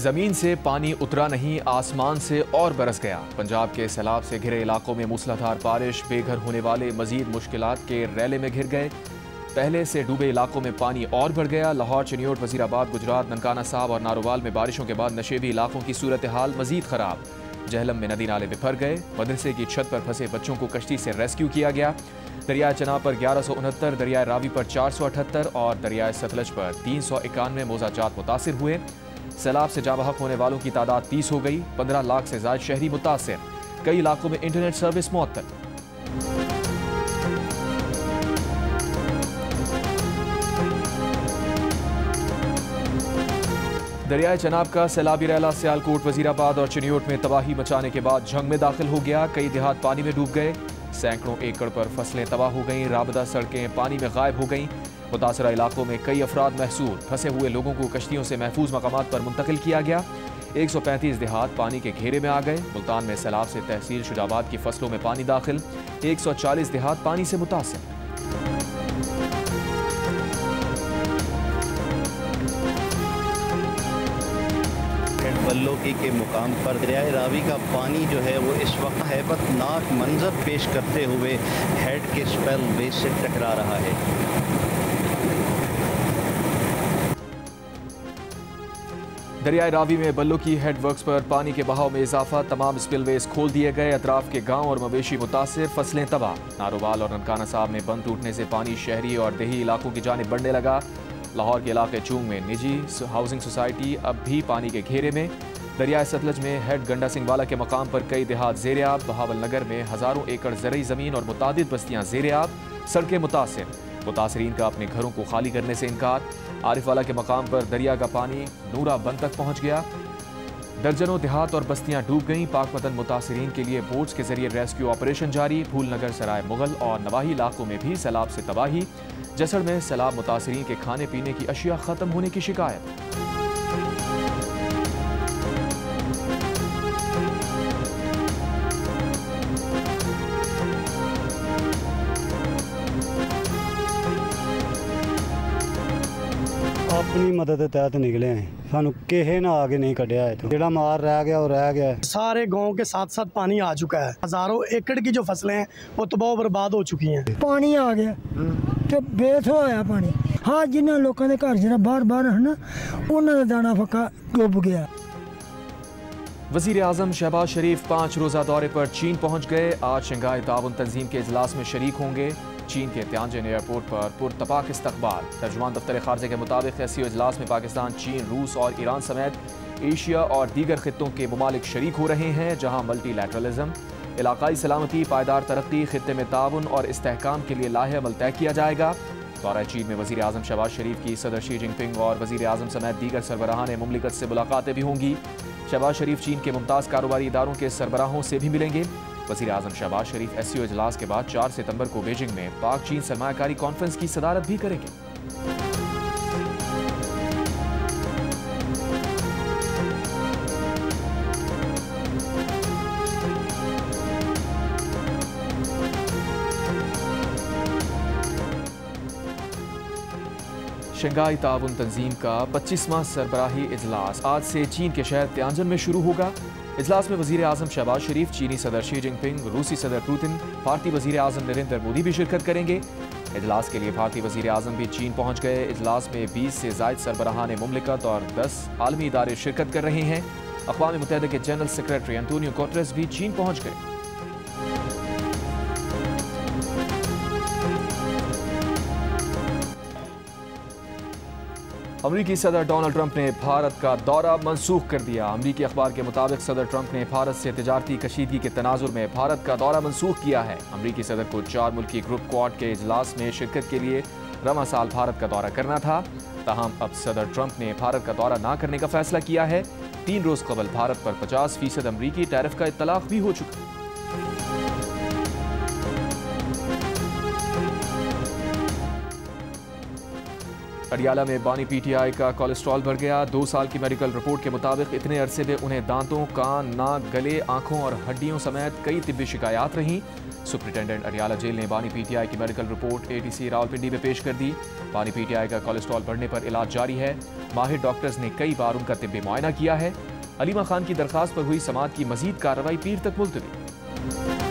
जमीन से पानी उतरा नहीं, आसमान से और बरस गया। पंजाब के सैलाब से घिरे इलाकों में मूसलाधार बारिश, बेघर होने वाले मजीद मुश्किलात के रैले में घिर गए। पहले से डूबे इलाकों में पानी और बढ़ गया। लाहौर, चिन्योट, वजीराबाद, गुजरात, ननकाना साहब और नारोवाल में बारिशों के बाद नशेबी इलाकों की सूरत हाल मजीद खराब। जहलम में नदी नाले बिफर गए। मदरसे की छत पर फंसे बच्चों को कश्ती से रेस्क्यू किया गया। दरियाए चनाब पर 1169, दरियाए रावी पर 478 और दरियाए सतलज पर 391 मोजाजात मुतासिर हुए। सैलाब से जाबहक होने वालों की तादाद 30 हो गई। 15 लाख से ज्यादा शहरी मुतासिर। कई इलाकों में इंटरनेट सर्विस मुअत्तल। दरियाए चनाब का सैलाबी रैला सियालकोट, वजीराबाद और चिन्योट में तबाही मचाने के बाद झंग में दाखिल हो गया। कई देहात पानी में डूब गए। सैकड़ों एकड़ पर फसलें तबाह हो गईं। राबदा सड़कें पानी में गायब हो गईं। मुतासरा इलाकों में कई अफराद महसूर। फंसे हुए लोगों को कश्तियों से महफूज मकामात पर मुंतकिल किया गया। 135 देहात पानी के घेरे में आ गए। मुल्तान में सैलाब से तहसील शुजाबाद की फसलों में पानी दाखिल। 140 देहात पानी से मुतासिर। बल्लोकी के मुकाम पर दरियाए रावी का पानी जो है वो इस वक्त हैबतनाक मंजर पेश करते हुए हेड के स्पेल बेस से टकरा रहा है। दरियाए रावी में बल्लोकी हेड वर्क्स पर पानी के बहाव में इजाफा। तमाम स्पिलवेज खोल दिए गए। अतराफ के गांव और मवेशी मुतासिर, फसलें तबाह। नारोवाल और ननकाना साहब में बंद टूटने से पानी शहरी और देही इलाकों की जानिब बढ़ने लगा। लाहौर के इलाके चूंग में निजी हाउसिंग सोसाइटी अब भी पानी के घेरे में। दरियाए सतलज में हेड गंडा सिंह वाला के मकाम पर कई देहात ज़ेर-ए-आब। बहावल नगर में हज़ारों एकड़ ज़रई ज़मीन और मुतादिद बस्तियाँ ज़ेर-ए-आब। सड़कें मुतासिर। मुतासरीन का अपने घरों को खाली करने से इनकार। आरिफ वाला के मकाम पर दरिया का पानी नूरा बंद तक पहुँच गया। दर्जनों देहात और बस्तियां डूब गईं। पाक वतन मुतासरीन के लिए बोट्स के जरिए रेस्क्यू ऑपरेशन जारी। फूल नगर, सराय मुगल और नवाही इलाकों में भी सैलाब से तबाही। जसड़ में सैलाब मुतासरीन के खाने पीने की अशिया खत्म होने की शिकायत। अपनी मदद के तहत निकले हैं, सानू किसी ने आगे नहीं कढ़िया है। तो जेड़ा मार रह गया वो रह गया। सारे गांव के साथ साथ पानी आ चुका है। हजारों एकड़ की जो फसलें हैं वो तबाह बर्बाद हो चुकी हैं। पानी आ गया तो बेस होया पानी। हाँ, जिन्होंने लोगों के घर जरा बार बार है ना, उन्होंने दाना फक्का डूब गया। वज़ीर आज़म शहबाज शरीफ 5 रोज़ा दौरे पर चीन पहुँच गए। आज शंघाई ताउन तंजीम के इजलास में शरीक होंगे। चीन के तियानजिन एयरपोर्ट पर पुरतपाक इस्तकबाल। तर्जुमान दफ्तर खारजे के मुताबिक ऐसी इजलास में पाकिस्तान, चीन, रूस और ईरान समेत एशिया और दीगर खित्तों के ममालिक शरीक हो रहे हैं, जहाँ मल्टीलैटरलिज्म, इलाकाई सलामती, पायदार तरक्की, खित्ते में ताउन और इस्तेहकाम के लिए लाहे अमल तय किया जाएगा। दौरा चीन में वज़ीर आज़म शहबाज शरीफ की सदर शी जिनपिंग और वज़ीर आज़म समेत दीगर सरबराहान मुमलिकत से मुलाकातें भी होंगी। शहबाज शरीफ चीन के मुमताज़ कारोबारी इदारों के सरबराहों से भी मिलेंगे। वज़ीर आज़म शहबाज शरीफ एससीओ इजलास के बाद 4 सितंबर को बीजिंग में पाक चीन सरमायाकारी कॉन्फ्रेंस की सदारत भी करेंगे। शंघाई ताउन तंजीम का 25वां सरबराही इजलास आज से चीन के शहर तियानजिन में शुरू होगा। इजलास में वज़ीर आज़म शहबाज शरीफ, चीनी सदर शी जिनपिंग, रूसी सदर पुतिन, भारतीय वज़ीर आज़म नरेंद्र मोदी भी शिरकत करेंगे। इजलास के लिए भारतीय वज़ीर आज़म भी चीन पहुँच गए। इजलास में 20 से ज़ायद सरबराहान मुमलिकत और 10 आलमी इदारे शिरकत कर रहे हैं। अक़वाम मुत्तहिदा के जनरल सेक्रेटरी एंटोनियो गुटेरेस भी चीन पहुँच गए। अमरीकी सदर डोनाल्ड ट्रंप ने भारत का दौरा मनसूख कर दिया। अमरीकी अखबार के मुताबिक सदर ट्रंप ने भारत से तिजारती कशीदगी के तनाजुर में भारत का दौरा मनसूख किया है। अमरीकी सदर को 4 मुल्की ग्रुप क्वाड के इजलास में शिरकत के लिए रवा साल भारत का दौरा करना था। ताहम अब सदर ट्रंप ने भारत का दौरा न करने का फैसला किया है। 3 रोज कबल भारत पर 50% अमरीकी टैरिफ का इत्तलाक भी हो चुका। अडियाला में बानी पीटीआई का कोलेस्ट्रॉल बढ़ गया। 2 साल की मेडिकल रिपोर्ट के मुताबिक इतने अरसे में उन्हें दांतों, कान, नाक, गले, आंखों और हड्डियों समेत कई तिब्बी शिकायत रहीं। सुप्रिंटेंडेंट अडियाला जेल ने बानी पीटीआई की मेडिकल रिपोर्ट एटीसी रावलपिंडी में पेश कर दी। बानी पीटीआई का कोलेस्ट्रॉल बढ़ने पर इलाज जारी है। माहिर डॉक्टर्स ने कई बार उनका तिब्बी मुआयना किया है। अलीमा खान की दरखास्त पर हुई समाअत की मजीद कार्रवाई पीर तक मुलतवी।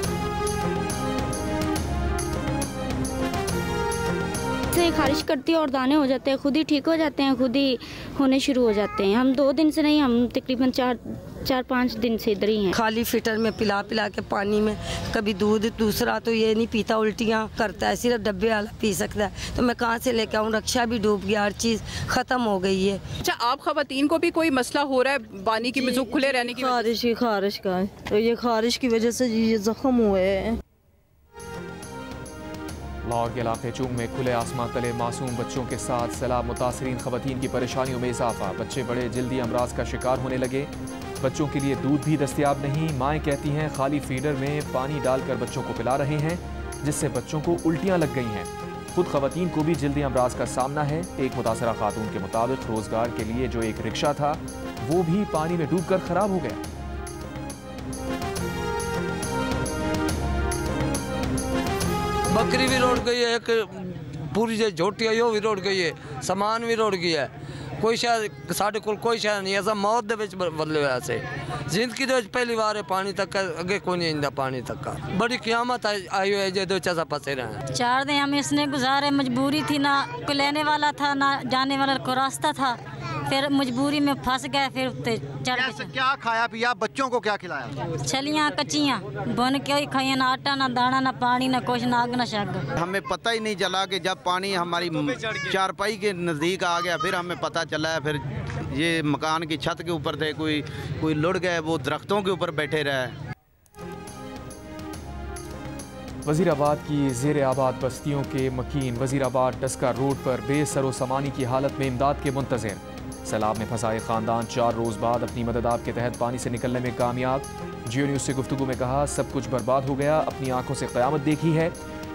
से खारिश करती है और दाने हो जाते हैं, खुद ही ठीक हो जाते हैं, खुद ही होने शुरू हो जाते हैं। हम 2 दिन से नहीं, हम तकरीबन 4-5 दिन से इधर ही हैं। खाली फिटर में पिला पिला के पानी में कभी दूध, दूसरा तो ये नहीं पीता, उल्टियाँ करता है, सिर्फ डब्बे वाला पी सकता है। तो मैं कहाँ से लेके आऊँ? रक्षा भी डूब गया, हर चीज़ ख़त्म हो गई है। अच्छा, आप खवातीन को भी कोई मसला हो रहा है बानी की वजह खुले रहने की? खारिश का, तो ये खारिश की वजह से ये जख्म हुए हैं। लाहौर के इलाके चूंग में खुले आसमां तले मासूम बच्चों के साथ सैलाब मुतासरीन खवातीन की परेशानियों में इजाफा। बच्चे बड़े जल्दी अमराज का शिकार होने लगे। बच्चों के लिए दूध भी दस्तयाब नहीं। माएँ कहती हैं खाली फीडर में पानी डालकर बच्चों को पिला रहे हैं, जिससे बच्चों को उल्टियाँ लग गई हैं। खुद खवातीन को भी जल्दी अमराज का सामना है। एक मुतासरा खातून के मुताबिक रोजगार के लिए जो एक रिक्शा था वो भी पानी में डूब कर खराब हो गया। बकरी भी रोड गई है, एक पूरी जो झोटी है वो भी रोड गई है, सामान भी रोड गया है। कोई शायद साढ़े को कोई शायद नहीं, ऐसा मौत दे विच बदले ऐसे जिंदगी दे पहली बार है पानी तक अगे कोई नहीं इंदा पानी तक का बड़ी क़यामत आई है जे दो चसा फंसे रहे। 4 दिन हम इसने गुजारे, मजबूरी थी, ना कोई लेने वाला था ना जाने वाला को रास्ता था, फिर मजबूरी में फंस गए। फिर चढ़ के क्या खाया पिया, बच्चों को क्या खिलाया? छलियाँ कच्चियाँ बन के ही खाइए, ना आटा ना दाना ना पानी ना कुछ ना आग ना शग। हमें पता ही नहीं चला कि जब पानी हमारी चारपाई के नज़दीक आ गया फिर हमें पता चला है। फिर ये मकान की छत के ऊपर थे, कोई लुढ़ गए, वो दरख्तों के ऊपर बैठे रहे। वज़ीराबाद की ज़ेर आबाद बस्तियों के मकीन वज़ीराबाद डस्का रोड पर बेसरो सामानी की हालत में इमदाद के मुंतज़िर। सैलाब में फंसा एक ख़ानदान 4 रोज़ बाद अपनी मदद आप के तहत पानी से निकलने में कामयाब। जियो न्यूज़ से गुफ्तगू में कहा सब कुछ बर्बाद हो गया, अपनी आंखों से क़यामत देखी है।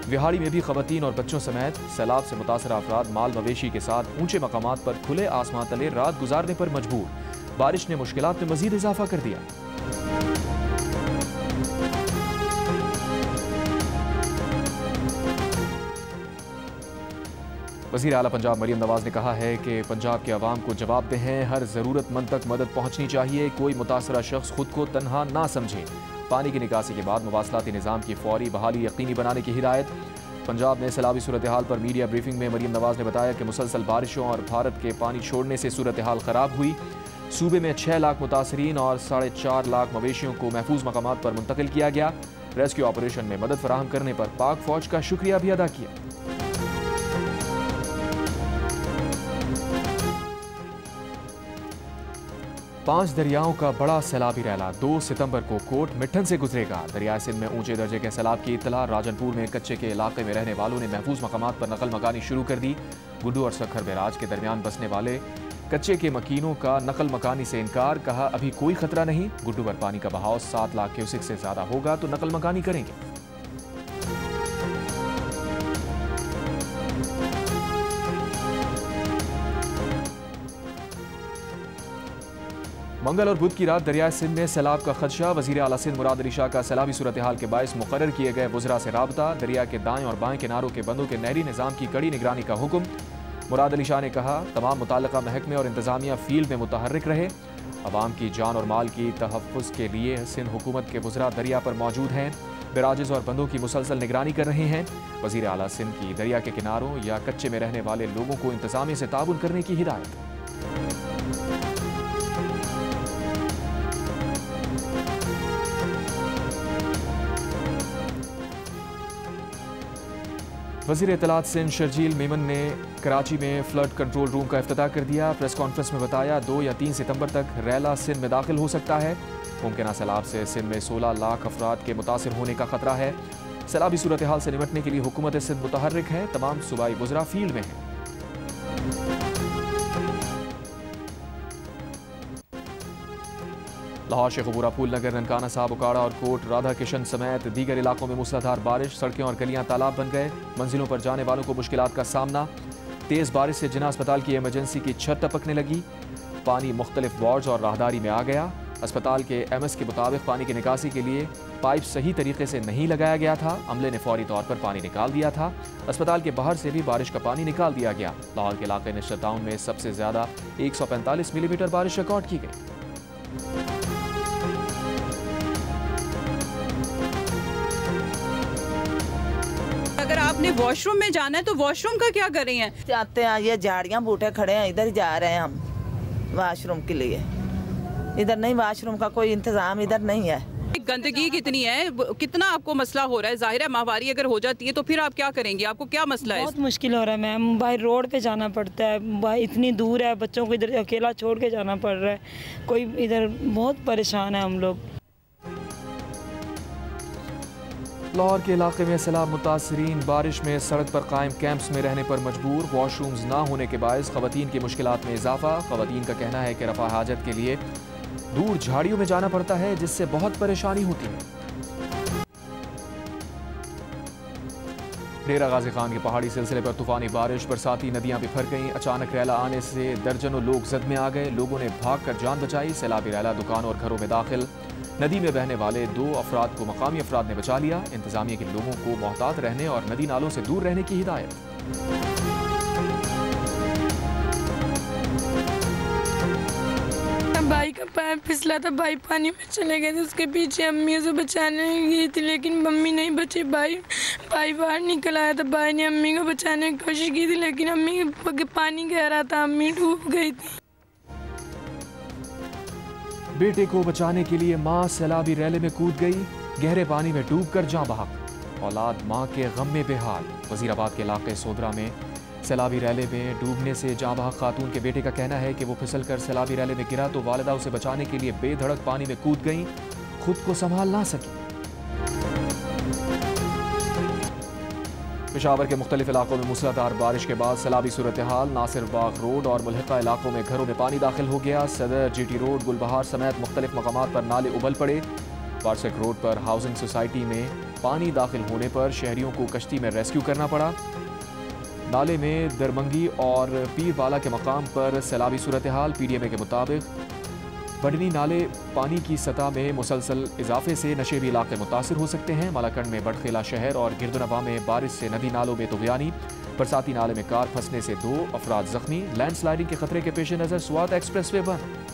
विहाड़ी में भी ख़वातीन और बच्चों समेत सैलाब से मुतासर अफराद माल मवेशी के साथ ऊंचे मकामात पर खुले आसमां तले रात गुजारने पर मजबूर। बारिश ने मुश्किलात में मजीद इजाफा कर दिया। वज़ीर आला पंजाब मरियम नवाज ने कहा है कि पंजाब के अवाम को जवाबदेह हैं, हर ज़रूरतमंद तक मदद पहुँचनी चाहिए, कोई मुतासरा शख्स खुद को तनहा ना समझे। पानी की निकासी के बाद मवासलाती निज़ाम की फौरी बहाली यकीनी बनाने की हिदायत। पंजाब में सैलाबी सूरत हाल पर मीडिया ब्रीफिंग में मरियम नवाज ने बताया कि मुसलसल बारिशों और भारत के पानी छोड़ने से सूरत हाल ख़राब हुई। सूबे में 6 लाख मुतासरीन और 4.5 लाख मवेशियों को महफूज मकामात पर मुंतकिल किया गया। रेस्क्यू ऑपरेशन में मदद फराहम करने पर पाक फ़ौज का शुक्रिया भी अदा किया। पांच दरियाओं का बड़ा सैलाबी रैला 2 सितंबर को कोट मिठन से गुजरेगा। दरियाए सिंध में ऊंचे दर्जे के सैलाब की इत्तला। राजनपुर में कच्चे के इलाके में रहने वालों ने महफूज मकामात पर नकल मकानी शुरू कर दी। गुड्डू और सखर बैराज के दरमियान बसने वाले कच्चे के मकीनों का नकल मकानी से इनकार। कहा अभी कोई खतरा नहीं, गुड्डू पर पानी का बहाव 7 लाख क्यूसेक से ज्यादा होगा तो नकल मकानी करेंगे। मंगल और बुध की रात दरियाए सिंध में सैलाब का खदशा। वज़ीर आला सिंध मुराद अली शाह का सैलाबी सूरत हाल के बायस मुकर्रर किए गए वज़रा से राबता। दरिया के दाएं और बाएं किनारों के बंदों के नहरी निज़ाम की कड़ी निगरानी का हुक्म। मुराद अली शाह ने कहा तमाम मुताल्लिका महकमे और इंतजामिया फील्ड में मुतहर्रिक रहे। अवाम की जान और माल की तहफ़्फ़ुज़ के लिए सिंध हुकूमत के वज़रा दरिया पर मौजूद हैं, बैराजेज़ और बंदों की मुसलसल निगरानी कर रहे हैं। वज़ीर आला सिंध की दरिया के किनारों या कच्चे में रहने वाले लोगों को इंतजामिया से ताउन करने की हिदायत। वज़ीर इत्तलात सिंध शर्जील मेमन ने कराची में फ्लड कंट्रोल रूम का इफ्तिताह कर दिया। प्रेस कॉन्फ्रेंस में बताया 2 या 3 सितंबर तक रैला सिंध में दाखिल हो सकता है। मुमकिन सैलाब से सिंध में 16 लाख अफराद के मुतासिर होने का खतरा है। सैलाबी सूरत हाल से निपटने के लिए हुकूमत सिंध मुतहर्रिक है। तमाम सूबाई वज़रा फील्ड में हैं। लाहौर शेख अबूरा फूल नगर, ननकाना साहब, उकाड़ा और कोट राधा किशन समेत दीगर इलाकों में मूसलाधार बारिश। सड़कें और गलियां तालाब बन गए। मंजिलों पर जाने वालों को मुश्किलात का सामना। तेज़ बारिश से जिना अस्पताल की इमरजेंसी की छत टपकने लगी। पानी मुख्तलिफ वार्ड्स और राहदारी में आ गया। अस्पताल के एमएस के मुताबिक पानी की निकासी के लिए पाइप सही तरीके से नहीं लगाया गया था। अमले ने फौरी तौर पर पानी निकाल दिया था। अस्पताल के बाहर से भी बारिश का पानी निकाल दिया गया। लाहौर के इलाके निश्चित टाउन में सबसे ज्यादा 145 मिलीमीटर बारिश रिकॉर्ड की गई। अगर आपने वॉशरूम में जाना है तो वॉशरूम का क्या कर रही हैं? जाते हैं, ये झाड़ियाँ बूटे खड़े हैं, इधर जा रहे हैं हम वॉशरूम के लिए। इधर नहीं, वॉशरूम का कोई इंतजाम इधर नहीं है। गंदगी कितनी है, कितना आपको मसला हो रहा है? जाहिर है माहवारी अगर हो जाती है तो फिर आप क्या करेंगे? आपको क्या मसला है? बहुत मुश्किल हो रहा है मैम, भाई रोड पे जाना पड़ता है, भाई इतनी दूर है, बच्चों को इधर अकेला छोड़ के जाना पड़ रहा है, कोई इधर बहुत परेशान है हम लोग। लाहौर के इलाके में सैलाब मुतासरीन बारिश में सड़क पर कायम कैंप्स में रहने पर मजबूर। वॉशरूम्स ना होने के बायस खवातीन की मुश्किलात में इजाफा। खवातीन का कहना है कि रफा हाजत के लिए दूर झाड़ियों में जाना पड़ता है, जिससे बहुत परेशानी होती है। डेरा गाजी खान के पहाड़ी सिलसिले पर तूफानी बारिश, बरसाती नदियां बिखर गईं। अचानक रैला आने से दर्जनों लोग जद में आ गए। लोगों ने भागकर जान बचाई। सैलाबी रैला दुकानों और घरों में दाखिल। नदी में बहने वाले 2 अफराद को मकामी अफराद ने बचा लिया। इंतजामिया के लोगों को मोहतात रहने और नदी नालों से दूर रहने की हिदायत। भाई का पैर फिसला था, भाई पानी में चले गए थे, उसके पीछे अम्मी उसे बचाने गई थी लेकिन मम्मी नहीं बची। भाई बाहर निकल आया था, भाई ने अम्मी को बचाने की कोशिश की थी लेकिन अम्मी पानी गहरा था, अम्मी डूब गई थी। बेटे को बचाने के लिए मां सैलाबी रैले में कूद गई, गहरे पानी में डूबकर जां बहक। औलाद मां के गम में बेहाल। वजीराबाद के इलाके सोदरा में सैलाबी रैले में डूबने से जां बहक खातून के बेटे का कहना है कि वो फिसलकर सैलाबी रैले में गिरा तो वालिदा उसे बचाने के लिए बेधड़क पानी में कूद गईं, खुद को संभाल ना सकी। पेशावर के मुख्तलिफ इलाकों में मूसलाधार बारिश के बाद सैलाबी सूरत हाल। नासिर बाग रोड और मुल्हिका इलाकों में घरों में पानी दाखिल हो गया। सदर GT रोड, गुलबहार समेत मुख्तलिफ मकामात पर नाले उबल पड़े। वार्सेक रोड पर हाउसिंग सोसाइटी में पानी दाखिल होने पर शहरियों को कश्ती में रेस्क्यू करना पड़ा। नाले में दरमंगी और पीरवाला के मकाम पर सैलाबी सूरत हाल। PDMA के मुताबिक बडनी नाले पानी की सतह में मुसलसल इजाफे से नशेबी इलाके मुतासिर हो सकते हैं। मालाकंड में बड़खेला शहर और गिरदुनवा में बारिश से नदी नालों में तुगयानी। बरसाती नाले में कार फंसने से 2 अफराद जख्मी। लैंडस्लाइडिंग के खतरे के पेश नजर स्वात एक्सप्रेसवे बंद।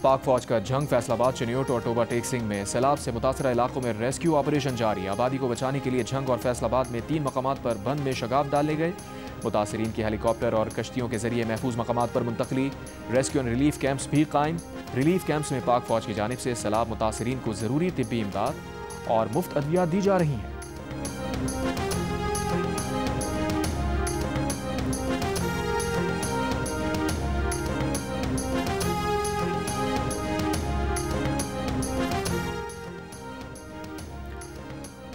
पाक फौज का जंग फैसलाबाद, चिन्योट और टोबा टेक सिंह में सैलाब से मुतासरा इलाकों में रेस्क्यू ऑपरेशन जारी। आबादी को बचाने के लिए जंग और फैसलाबाद में 3 मकामात पर बंद में शगाफ डाले गए। मुतासरीन की हेलीकॉप्टर और कश्तियों के जरिए महफूज मकामात पर मुंतकली। रेस्क्यू एंड रिलीफ कैंप्स भी कायम। रिलीफ कैंप्स में पाक फौज की जानिब से सैलाब मुतासरीन को जरूरी तिब्बी इमदाद और मुफ्त अद्वियात दी जा रही हैं।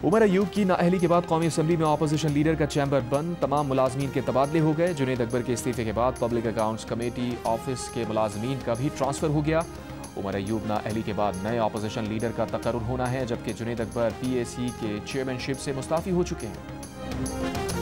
उमर अयूब की नाअहली के बाद कौमी असम्बली में अपोजिशन लीडर का चैम्बर बंद। तमाम मुलाजमीन के तबादले हो गए। जुनैद अकबर के इस्तीफे के बाद पब्लिक अकाउंट्स कमेटी ऑफिस के मुलाजमीन का भी ट्रांसफर हो गया। उमर अयूब नाअहली के बाद नए अपोजिशन लीडर का तकर्रुर होना है, जबकि जुनैद अकबर PAC के चेयरमैनशिप से मुस्ताफी हो चुके हैं।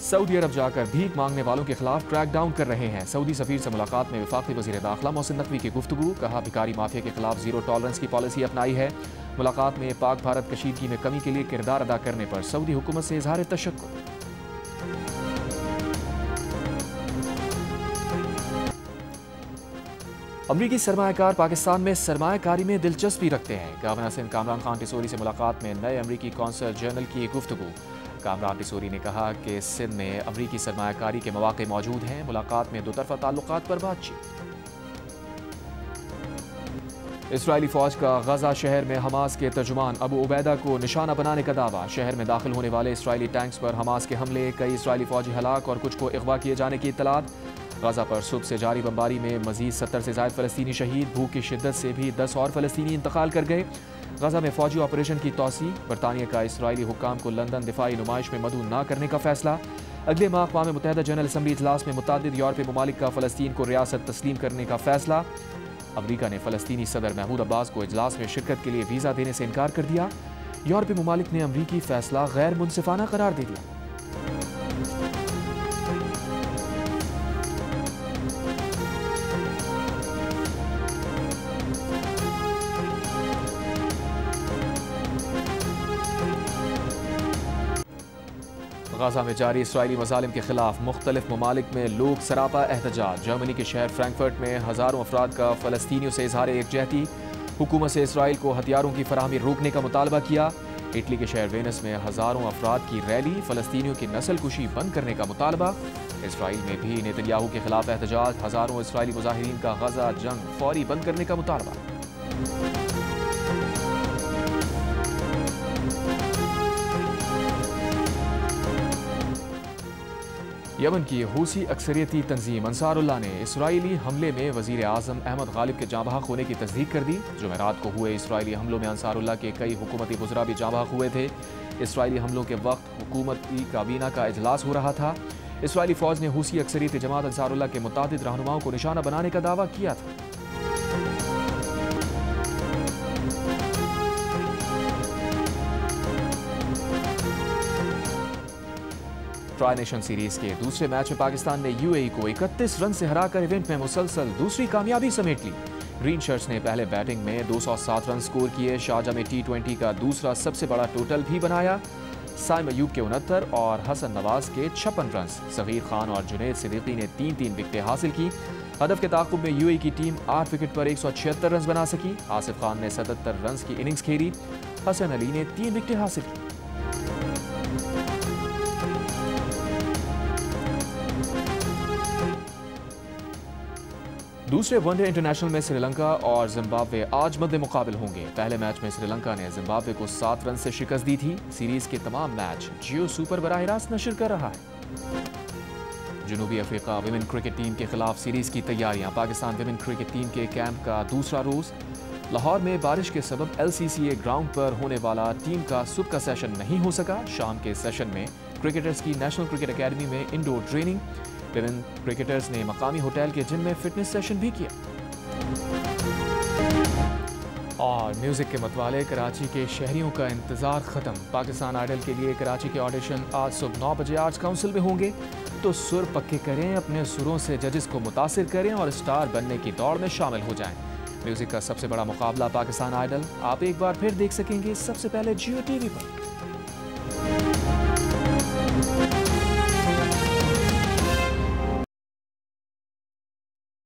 सऊदी अरब जाकर भीख मांगने वालों के खिलाफ क्रैकडाउन कर रहे हैं। सऊदी सफीर से मुलाकात में वफाकी वज़ीर दाखिला मोहसिन नकवी की गुफ्तगू। कहा भिखारी माफिया के खिलाफ जीरो टॉलरेंस की पॉलिसी अपनाई है। मुलाकात में पाक भारत कशीदगी में कमी के लिए किरदार अदा करने पर सऊदी हुकूमत से इजहार तशक्कुर। अमरीकी सरमायाकार पाकिस्तान में सरमायाकारी में दिलचस्पी रखते हैं। गवर्नर सिंध कामरान खान टिसोरी से मुलाकात में नए अमरीकी कौंसल जनरल की गुफ्तगू। कामरान टिसोरी ने कहा कि सिंध में अमरीकी सरमायाकारी के मौके मौजूद हैं। मुलाकात में दोतरफा ताल्लुकात पर बातचीत। इसराइली फौज का गजा शहर में हमास के तर्जुमान अबू उबैदा को निशाना बनाने का दावा। शहर में दाखिल होने वाले इसराइली टैंक्स पर हमास के हमले, कई इसराइली फौजी हलाक और कुछ को अगवा किए जाने की इत्तलात। गजा पर सुबह से जारी बमबारी में मजीद 70 से ज़ायद फ़लस्तीनी शहीद। भूख की शिद्दत से भी 10 और फ़लस्तीनी इंतकाल कर गए। गजा में फौजी ऑपरेशन की तौसी। बरतानिया का इसराइली हुक्काम को लंदन दिफाई नुमाइश में मदऊ न करने का फैसला। अगले माह अक़वाम मुत्तहिदा जनरल असम्बली इजलास में मुतअद्दिद यूरोपीय ममालिक का फ़लस्तीन को रियासत तस्लीम करने का फैसला। अमरीका ने फ़लस्तीनी सदर महमूद अब्बास को इजलास में शिरकत के लिए वीज़ा देने से इनकार कर दिया। यूरोपीय ममालिक ने अमरीकी फैसला गैर मुनसिफाना करार दे दिया। गाजा में जारी इसराइली मज़ालिम के खिलाफ मुख्तलिफ ममालिक में लोग सरापा एहतजाज। जर्मनी के शहर फ्रैंकफर्ट में हज़ारों अफराद का फ़लस्तीनियों से इजहार एकजहती। हुकूमत से इसराइल को हथियारों की फराहमी रोकने का मुतालबा किया। इटली के शहर वेनिस में हज़ारों अफराद की रैली। फ़लस्तीनियों की नस्लकुशी बंद करने का मुतालबा। इसराइल में भी नेतन्याहू के खिलाफ एहतजाज। हज़ारों इसराइली मुजाहिरीन का गजा जंग फौरी बंद करने का मुतालबा। यमन की हूसी अक्सरियती तंजीम अंसारुल्लाह ने इसराइली हमले में वज़ीर आज़म अहमद गालिब के जाँ बहक होने की तस्दीक कर दी। जुमेरात को हुए इसराइली हमलों में अंसारुल्लाह के कई हुकूमती वज़रा भी जाँ बहक हुए थे। इसराइली हमलों के वक्त हुकूमती काबीना का इजलास हो रहा था। इसराइली फ़ौज ने हूसी अक्सरियती जमात अंसारुल्लाह के मुतादिद रहनुमाओं को निशाना बनाने का दावा किया था। ट्राई नेशन सीरीज के दूसरे मैच में पाकिस्तान ने यूएई को 31 रन से हराकर इवेंट में मुसलसल दूसरी कामयाबी समेट ली। ग्रीन शर्ट्स ने पहले बैटिंग में 207 रन स्कोर किए। शारजाह में T20 का दूसरा सबसे बड़ा टोटल भी बनाया। साइम अयूब के 69 और हसन नवाज के 56 रन। सगीर खान और जुनैद सिद्दीकी ने 3-3 विकेटें हासिल की। हदफ के ताक़ुब में यूएई की टीम 8 विकेट पर 176 रन बना सकी। आसिफ खान ने 77 रन की इनिंग्स खेली। हसन अली ने 3 विकेटें हासिल की। दूसरे वनडे इंटरनेशनल में श्रीलंका और जिम्बाब्वे आज मद्दे मुकाबिल होंगे। पहले मैच में श्रीलंका ने जिम्बाब्वे को 7 रन से शिकस्त दी थी। सीरीज के तमाम मैच जियो सुपर बराह रास्त नशर कर रहा है। जनूबी अफ्रीका विमेन क्रिकेट टीम के खिलाफ सीरीज की तैयारियां। पाकिस्तान विमेन क्रिकेट टीम के कैंप का दूसरा रोज। लाहौर में बारिश के सबब LCCA ग्राउंड पर होने वाला टीम का सुबह का सेशन नहीं हो सका। शाम के सेशन में क्रिकेटर्स की नेशनल क्रिकेट अकेडमी में इंडोर ट्रेनिंग। विमेन क्रिकेटर्स ने मकामी होटल के जिम में फिटनेस सेशन भी किया। और म्यूजिक के मतवाले कराची के शहरियों का इंतजार खत्म। पाकिस्तान आइडल के लिए कराची के ऑडिशन आज सुबह 9 बजे आर्ट्स काउंसिल में होंगे। तो सुर पक्के करें, अपने सुरों से जजेस को मुतासिर करें और स्टार बनने की दौड़ में शामिल हो जाएं। म्यूजिक का सबसे बड़ा मुकाबला पाकिस्तान आइडल आप एक बार फिर देख सकेंगे सबसे पहले जियो टीवी पर।